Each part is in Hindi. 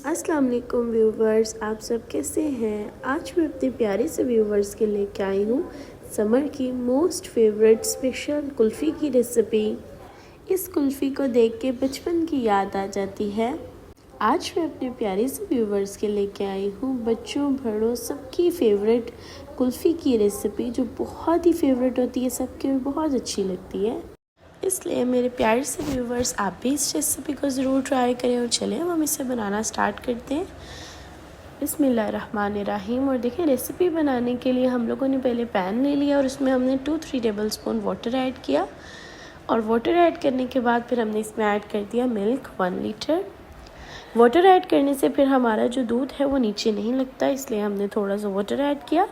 अस्सलाम वालेकुम व्यूवर्स, आप सब कैसे हैं। आज मैं अपने प्यारे से व्यूवर्स के लेके आई हूँ समर की मोस्ट फेवरेट स्पेशल कुल्फ़ी की रेसिपी। इस कुल्फ़ी को देख के बचपन की याद आ जाती है। आज मैं अपने प्यारे से व्यूवर्स के लेके आई हूँ बच्चों बड़ों सबकी फ़ेवरेट कुल्फ़ी की रेसिपी, जो बहुत ही फेवरेट होती है सबके और बहुत अच्छी लगती है। इसलिए मेरे प्यारे से व्यूवर्स, आप भी इस रेसिपी को ज़रूर ट्राई करें। और चलें हम इसे बनाना स्टार्ट करते हैं। बिस्मिल्लाहिर्रहमानिर्रहीम। और देखिए, रेसिपी बनाने के लिए हम लोगों ने पहले पैन ले लिया और उसमें हमने 2-3 टेबल स्पून वाटर ऐड किया। और वाटर ऐड करने के बाद फिर हमने इसमें ऐड कर दिया मिल्क 1 लीटर। वाटर ऐड करने से फिर हमारा जो दूध है वो नीचे नहीं लगता, इसलिए हमने थोड़ा सा वाटर ऐड किया।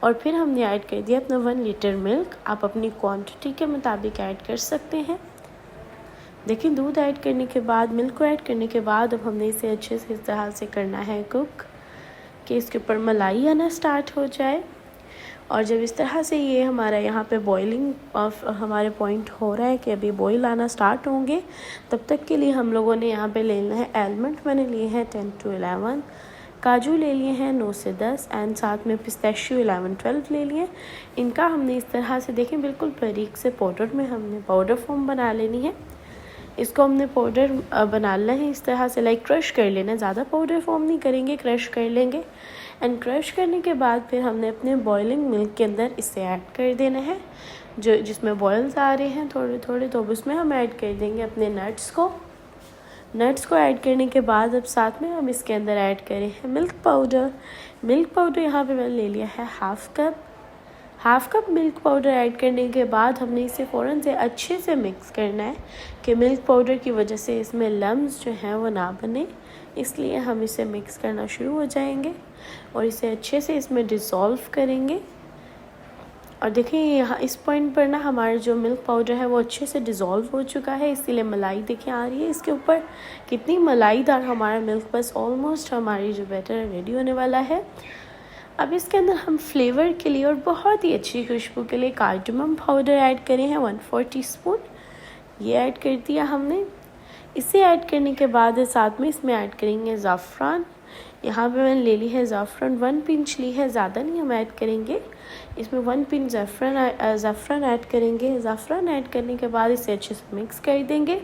और फिर हमने ऐड कर दिया अपना 1 लीटर मिल्क। आप अपनी क्वांटिटी के मुताबिक ऐड कर सकते हैं। देखिए, दूध ऐड करने के बाद, मिल्क को ऐड करने के बाद अब हमने इसे अच्छे से इस तरह से करना है कुक, कि इसके ऊपर मलाई आना स्टार्ट हो जाए। और जब इस तरह से ये हमारा यहाँ पे बॉइलिंग ऑफ हमारे पॉइंट हो रहा है कि अभी बॉईल आना स्टार्ट होंगे, तब तक के लिए हम लोगों ने यहाँ पे लेना है आलमंड। मैंने लिए हैं 10 to 11, काजू ले लिए हैं 9 से 10 एंड साथ में पिस्ताशियो 11-12 ले लिए। इनका हमने इस तरह से, देखें, बिल्कुल बारीक से पाउडर में हमने पाउडर फॉर्म बना लेनी है। इसको हमने पाउडर बनाना है इस तरह से, लाइक क्रश कर लेना। ज़्यादा पाउडर फॉर्म नहीं करेंगे, क्रश कर लेंगे। एंड क्रश करने के बाद फिर हमने अपने बॉइलिंग मिल्क के अंदर इसे ऐड कर देना है, जो जिसमें बॉयल्स आ रहे हैं थोड़े थोड़े। तो अब उसमें हम ऐड कर देंगे अपने नट्स को ऐड करने के बाद अब साथ में हम इसके अंदर ऐड करें हैं मिल्क पाउडर यहाँ पे मैंने ले लिया है half cup milk powder add करने के बाद हमने इसे फ़ौरन से अच्छे से मिक्स करना है, कि मिल्क पाउडर की वजह से इसमें लम्स जो हैं वो ना बने। इसलिए हम इसे मिक्स करना शुरू हो जाएंगे और इसे अच्छे से इसमें डिज़ोल्व करेंगे। और देखिए, यहाँ इस पॉइंट पर ना हमारा जो मिल्क पाउडर है वो अच्छे से डिज़ोल्व हो चुका है, इसीलिए मलाई देखिए आ रही है इसके ऊपर, कितनी मलाईदार हमारा मिल्क। बस ऑलमोस्ट हमारी जो बैटर रेडी होने वाला है। अब इसके अंदर हम फ्लेवर के लिए और बहुत ही अच्छी खुशबू के लिए कार्डमम पाउडर ऐड करें हैं 1/4 टीस्पून। ये ऐड कर दिया हमने। इसे ऐड करने के बाद साथ में इसमें ऐड करेंगे ज़ाफ़रान। यहाँ पे मैंने ले ली है ज़ाफ़रान, 1 पिंच ली है, ज़्यादा नहीं हम ऐड करेंगे। इसमें 1 पिंच ज़ाफ़रान ऐड करेंगे। ज़ाफ़रान ऐड करने के बाद इसे अच्छे से मिक्स कर देंगे।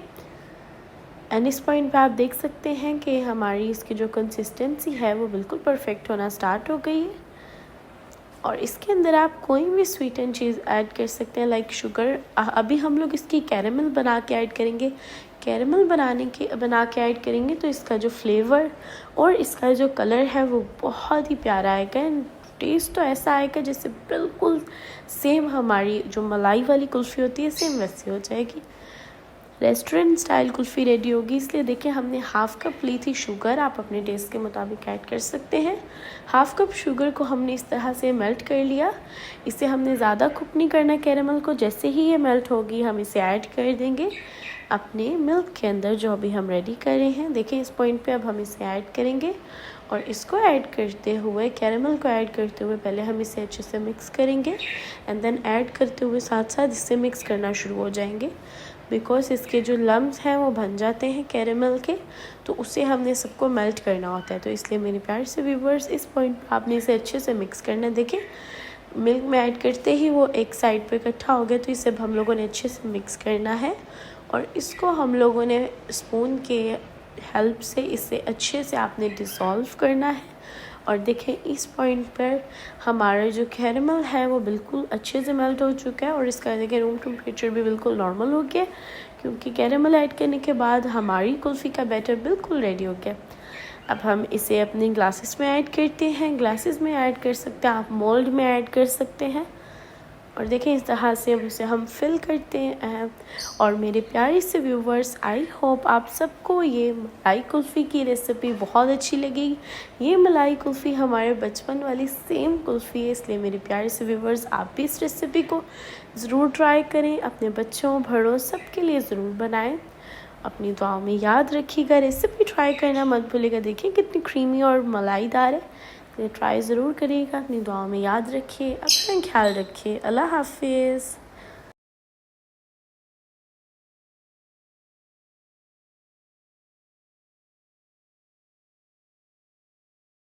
एंड इस पॉइंट पे आप देख सकते हैं कि हमारी इसकी जो कंसिस्टेंसी है वो बिल्कुल परफेक्ट होना स्टार्ट हो गई है। और इसके अंदर आप कोई भी स्वीट एंड चीज़ ऐड कर सकते हैं, लाइक शुगर। अभी हम लोग इसकी कैरेमल बना के ऐड करेंगे। कैरेमल बना के ऐड करेंगे तो इसका जो फ्लेवर और इसका जो कलर है वो बहुत ही प्यारा आएगा। एंड टेस्ट तो ऐसा आएगा जैसे बिल्कुल सेम हमारी जो मलाई वाली कुल्फ़ी होती है सेम वैसी हो जाएगी। रेस्टोरेंट स्टाइल कुल्फ़ी रेडी होगी। इसलिए देखिए, हमने हाफ़ कप ली थी शुगर, आप अपने टेस्ट के मुताबिक ऐड कर सकते हैं। हाफ़ कप शुगर को हमने इस तरह से मेल्ट कर लिया। इसे हमने ज़्यादा कुक नहीं करना कैरेमल को। जैसे ही ये मेल्ट होगी हम इसे ऐड कर देंगे अपने मिल्क के अंदर, जो अभी हम रेडी कर रहे हैं। देखिए, इस पॉइंट पे अब हम इसे ऐड करेंगे और इसको ऐड करते हुए, कैरेमल को ऐड करते हुए पहले हम इसे अच्छे से मिक्स करेंगे एंड देन ऐड करते हुए साथ साथ इससे मिक्स करना शुरू हो जाएंगे, बिकॉज़ इसके जो लम्स हैं वो बन जाते हैं कैरेमल के, तो उसे हमने सबको मेल्ट करना होता है। तो इसलिए मेरे प्यार से व्यूवर्स, इस पॉइंट पर आपने इसे अच्छे से मिक्स करना है। देखिए, मिल्क में ऐड करते ही वो एक साइड पे इकट्ठा हो गया, तो इसे हम लोगों ने अच्छे से मिक्स करना है। और इसको हम लोगों ने स्पून के हेल्प से इसे अच्छे से आपने डिसॉल्व करना है। और देखें, इस पॉइंट पर हमारा जो कैरेमल है वो बिल्कुल अच्छे से मेल्ट हो चुका है और इसका देखिए रूम टेम्परेचर भी बिल्कुल नॉर्मल हो गया, क्योंकि कैरेमल ऐड करने के बाद हमारी कुल्फ़ी का बैटर बिल्कुल रेडी हो गया। अब हम इसे अपने ग्लासेस में ऐड करते हैं। ग्लासेस में ऐड कर सकते हैं, आप मोल्ड में ऐड कर सकते हैं। और देखें, इस तरह से अब उसे हम फिल करते हैं। और मेरे प्यारे से व्यूवर्स, आई होप आप सबको ये मलाई कुल्फ़ी की रेसिपी बहुत अच्छी लगी। ये मलाई कुल्फ़ी हमारे बचपन वाली सेम कुल्फ़ी है, इसलिए मेरे प्यारे से व्यूवर्स, आप भी इस रेसिपी को ज़रूर ट्राई करें। अपने बच्चों बड़ों सबके लिए ज़रूर बनाएं। अपनी दुआओं में याद रखिएगा, रेसिपी ट्राई करना मत भूलिएगा। देखिए कितनी क्रीमी और मलाईदार है। तो ट्राई ज़रूर करिएगा। अपनी दुआओं में याद रखिए, अपना ख्याल रखिए। अल्लाह हाफिज़।